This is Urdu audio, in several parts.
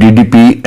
DDP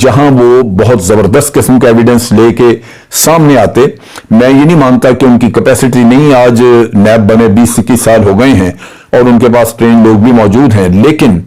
جہاں وہ بہت زبردست قسم کا ایویڈنس لے کے سامنے آتے. میں یہ نہیں مانتا کہ ان کی کیپیسٹی نہیں, آج نیب بنے 20-21 سال ہو گئے ہیں اور ان کے پاس ٹرین لوگ بھی موجود ہیں, لیکن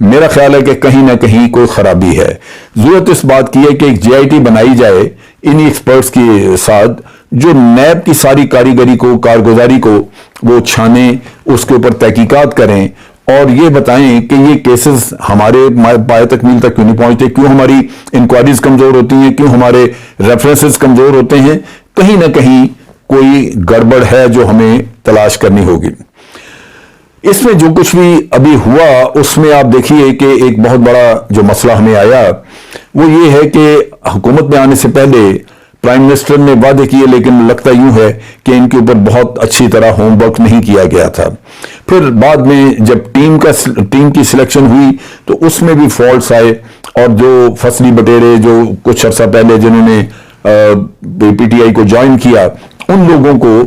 میرا خیال ہے کہ کہیں نہ کہیں کوئی خرابی ہے. ضرورت اس بات کی ہے کہ ایک JIT بنائی جائے انہی ایکسپرٹس کے ساتھ, جو نیب کی ساری کاریگری کو, کارگزاری کو وہ چھانیں, اس کے اوپر تحقیقات کریں اور یہ بتائیں کہ یہ کیسز ہمارے پائے تکمیل تک کیوں نہیں پہنچتے, کیوں ہماری انکوائریز کمزور ہوتی ہیں, کیوں ہمارے ریفرنسز کمزور ہوتے ہیں. کہیں نہ کہیں کوئی گڑبڑ ہے جو ہمیں تلاش کرنی ہوگی. اس میں جو کچھ بھی ابھی ہوا اس میں آپ دیکھیے کہ ایک بہت بڑا جو مسئلہ ہمیں آیا وہ یہ ہے کہ حکومت میں آنے سے پہلے پرائم منسٹر نے وعدے کیے, لیکن لگتا یوں ہے کہ ان کے اوپر بہت اچھی طرح ہوم ورک نہیں کیا گیا تھا. پھر بعد میں جب ٹیم کی سلیکشن ہوئی تو اس میں بھی فالٹس آئے, اور جو فصلی بٹیرے جو کچھ عرصہ پہلے جنہوں نے PTI کو جوائن کیا, ان لوگوں کو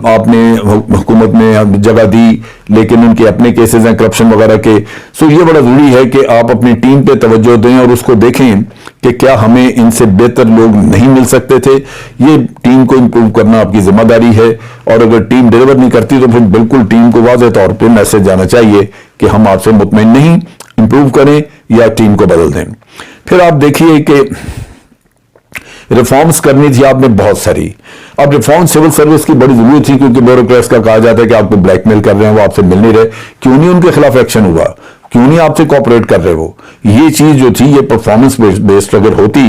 آپ نے حکومت میں جگہ دی, لیکن ان کے اپنے کیسز ہیں کرپشن وغیرہ کے. سو یہ بڑا ضروری ہے کہ آپ اپنی ٹیم پہ توجہ دیں اور اس کو دیکھیں کہ کیا ہمیں ان سے بہتر لوگ نہیں مل سکتے تھے. یہ ٹیم کو امپروو کرنا آپ کی ذمہ داری ہے, اور اگر ٹیم ڈیلیور نہیں کرتی تو پھر بالکل ٹیم کو واضح طور پہ میسج جانا چاہیے کہ ہم آپ سے مطمئن نہیں, امپروو کریں یا ٹیم کو بدل دیں. پھر آپ دیکھیے کہ ریفارمز کرنی تھی آپ نے بہت ساری. اب ریفارم سول سروس کی بڑی ضرورت تھی, کیونکہ بیوروکریٹس کا کہا جاتا ہے کہ آپ کو بلیک میل کر رہے ہیں, وہ آپ سے مل نہیں رہے. کیوں نہیں ان کے خلاف ایکشن ہوا, کیوں نہیں آپ سے کوآپریٹ کر رہے. وہ یہ چیز جو تھی, یہ پرفارمنس بیسڈ اگر ہوتی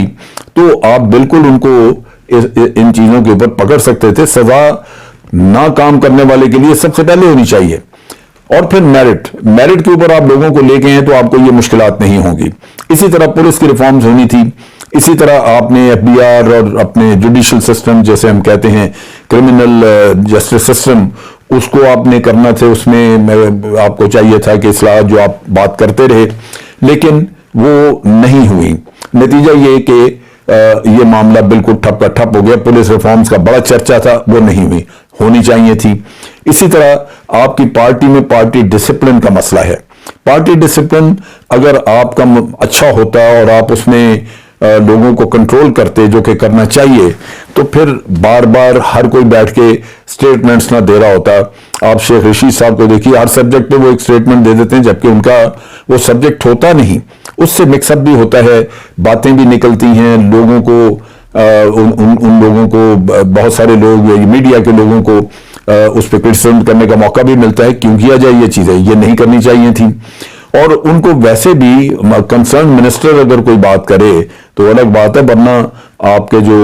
تو آپ بالکل ان کو ان چیزوں کے اوپر پکڑ سکتے تھے. سزا نہ کام کرنے والے کے لیے سب سے پہلے ہونی چاہیے. اور پھر میرٹ کے اوپر آپ لوگوں کو لے کے ہیں تو آپ کو یہ مشکلات نہیں ہوں گی. اسی طرح پولیس کی ریفارمز ہونی تھی. اسی طرح آپ نے FBR اور اپنے جوڈیشل سسٹم جیسے ہم کہتے ہیں کرمنل جسٹس سسٹم, اس کو آپ نے کرنا تھے. اس میں آپ کو چاہیے تھا کہ اصلاحات جو آپ بات کرتے رہے, لیکن وہ نہیں ہوئی. نتیجہ یہ کہ یہ معاملہ بالکل ٹھپ کا ٹھپ ہو گیا. پولیس ریفارمز کا بڑا چرچا تھا, وہ نہیں ہوئی, ہونی چاہیے تھی. اسی طرح آپ کی پارٹی میں پارٹی ڈسپلن کا مسئلہ ہے. پارٹی ڈسپلن اگر آپ کا اچھا ہوتا اور آپ اس میں لوگوں کو کنٹرول کرتے جو کہ کرنا چاہیے, تو پھر بار بار ہر کوئی بیٹھ کے سٹیٹمنٹس نہ دے رہا ہوتا. آپ شیخ رشید صاحب کو دیکھیے, ہر سبجیکٹ پہ وہ ایک سٹیٹمنٹ دے دیتے ہیں, جبکہ ان کا وہ سبجیکٹ ہوتا نہیں. اس سے مکس اپ بھی ہوتا ہے, باتیں بھی نکلتی ہیں, لوگوں کو ان لوگوں کو بہت سارے لوگ میڈیا کے لوگوں کو اس پہ کرٹیسزم کرنے کا موقع بھی ملتا ہے. کیوں کیا جائے یہ چیزیں, یہ نہیں کرنی چاہیے تھی. اور ان کو ویسے بھی کنسرن منسٹر اگر کوئی بات کرے تو الگ بات ہے, ورنہ آپ کے جو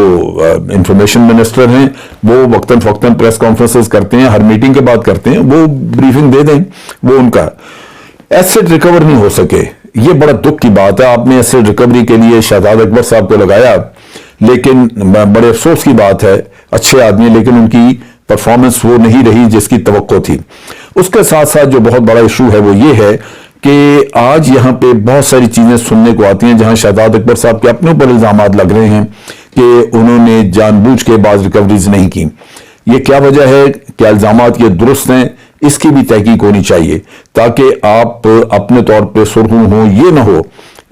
انفارمیشن منسٹر ہیں وہ وقتاً فوقتاً پریس کانفرنسز کرتے ہیں, ہر میٹنگ کے بعد کرتے ہیں, وہ بریفنگ دے دیں. وہ ان کا ایسٹ ریکور نہیں ہو سکے, یہ بڑا دکھ کی بات ہے. آپ نے ایسٹ ریکوری کے لیے شہزاد اکبر صاحب کو لگایا, لیکن بڑے افسوس کی بات ہے, اچھے آدمی, لیکن ان کی پرفارمنس وہ نہیں رہی جس کی توقع تھی. اس کے ساتھ ساتھ جو بہت بڑا ایشو ہے وہ یہ ہے کہ آج یہاں پہ بہت ساری چیزیں سننے کو آتی ہیں جہاں شہزاد اکبر صاحب کے اپنے اوپر الزامات لگ رہے ہیں کہ انہوں نے جان بوجھ کے بعض ریکوریز نہیں کی. یہ کیا وجہ ہے, کیا الزامات یہ درست ہیں, اس کی بھی تحقیق ہونی چاہیے تاکہ آپ اپنے طور پہ سرخرو ہوں. یہ نہ ہو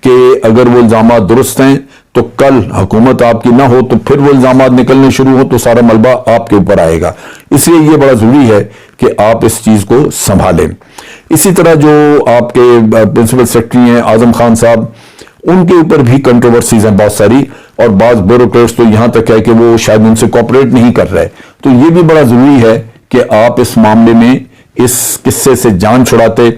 کہ اگر وہ الزامات درست ہیں تو کل حکومت آپ کی نہ ہو تو پھر وہ الزامات نکلنے شروع ہو تو سارا ملبہ آپ کے اوپر آئے گا. اس لیے یہ بڑا ضروری ہے کہ آپ اس چیز کو سنبھالیں. اسی طرح جو آپ کے پرنسپل سیکرٹری ہیں اعظم خان صاحب, ان کے اوپر بھی کنٹروورسیز ہیں بہت ساری, اور بعض بیوروکریٹس تو یہاں تک ہے کہ وہ شاید ان سے کوآپریٹ نہیں کر رہے. تو یہ بھی بڑا ضروری ہے کہ آپ اس معاملے میں اس قصے سے جان چھڑاتے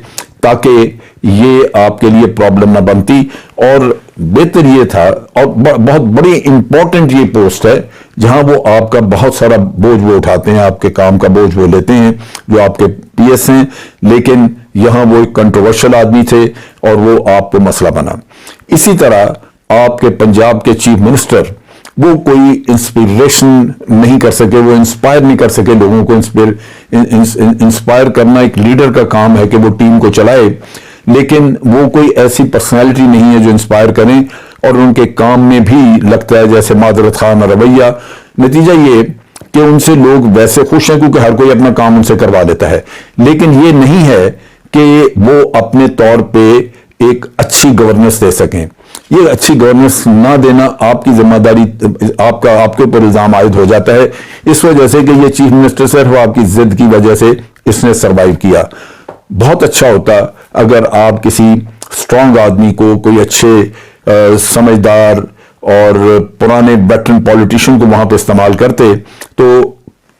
تاکہ یہ آپ کے لیے پرابلم نہ بنتی. اور بہتر یہ تھا, اور بہت بڑی امپورٹنٹ یہ پوسٹ ہے جہاں وہ آپ کا بہت سارا بوجھ وہ اٹھاتے ہیں, آپ کے کام کا بوجھ وہ لیتے ہیں, جو آپ کے PS ہیں, لیکن یہاں وہ ایک کنٹروورشل آدمی تھے اور وہ آپ کو مسئلہ بنا. اسی طرح آپ کے پنجاب کے چیف منسٹر, وہ کوئی انسپیریشن نہیں کر سکے, وہ انسپائر نہیں کر سکے لوگوں کو. انسپائر کرنا ایک لیڈر کا کام ہے کہ وہ ٹیم کو چلائے, لیکن وہ کوئی ایسی پرسنالٹی نہیں ہے جو انسپائر کریں, اور ان کے کام میں بھی لگتا ہے جیسے معذرت خان رویہ. نتیجہ یہ کہ ان سے لوگ ویسے خوش ہیں کیونکہ ہر کوئی اپنا کام ان سے کروا لیتا ہے, لیکن یہ نہیں ہے کہ وہ اپنے طور پہ ایک اچھی گورننس دے سکیں. یہ اچھی گورننس نہ دینا آپ کی ذمہ داری، آپ کے اوپر الزام عائد ہو جاتا ہے، اس وجہ سے کہ یہ چیف منسٹر صرف آپ کی ضد کی وجہ سے اس نے سروائیو کیا۔ بہت اچھا ہوتا اگر آپ کسی اسٹرانگ آدمی کو، کوئی اچھے سمجھدار اور پرانے ویٹرن پولیٹیشین کو وہاں پہ استعمال کرتے تو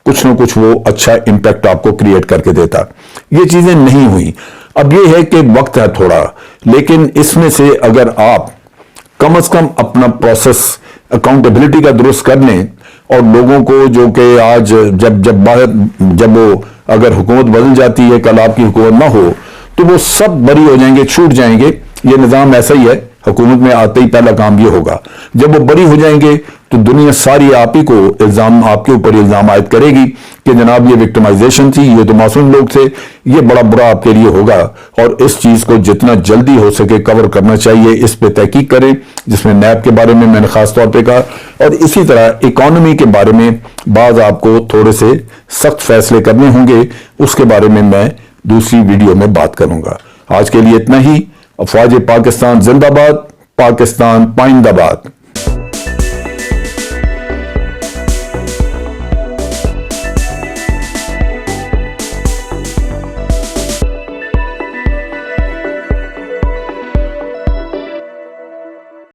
کچھ نہ کچھ وہ اچھا امپیکٹ آپ کو کریٹ کر کے دیتا۔ یہ چیزیں نہیں ہوئی۔ اب یہ ہے کہ وقت ہے تھوڑا، لیکن اس میں سے اگر آپ کم از کم اپنا پروسیس اکاؤنٹیبلٹی کا درست کر لیں، اور لوگوں کو جو کہ آج جب وہ اگر حکومت بدل جاتی ہے، کل آپ کی حکومت نہ ہو، تو وہ سب بری ہو جائیں گے، چھوٹ جائیں گے۔ یہ نظام ایسا ہی ہے، حکومت میں آتے ہی پہلا کام یہ ہوگا۔ جب وہ بری ہو جائیں گے تو دنیا ساری آپ ہی کو آپ کے اوپر الزام عائد کرے گی کہ جناب یہ وکٹمائزیشن تھی، یہ تو معصوم لوگ تھے۔ یہ بڑا برا آپ کے لیے ہوگا، اور اس چیز کو جتنا جلدی ہو سکے کور کرنا چاہیے۔ اس پہ تحقیق کریں، جس میں نیب کے بارے میں نے خاص طور پہ کہا، اور اسی طرح اکانومی کے بارے میں بعض آپ کو تھوڑے سے سخت فیصلے کرنے ہوں گے، اس کے بارے میں دوسری ویڈیو میں بات کروں گا۔ آج کے لیے اتنا ہی۔ افواج پاکستان زندہ باد، پاکستان پائندہ باد۔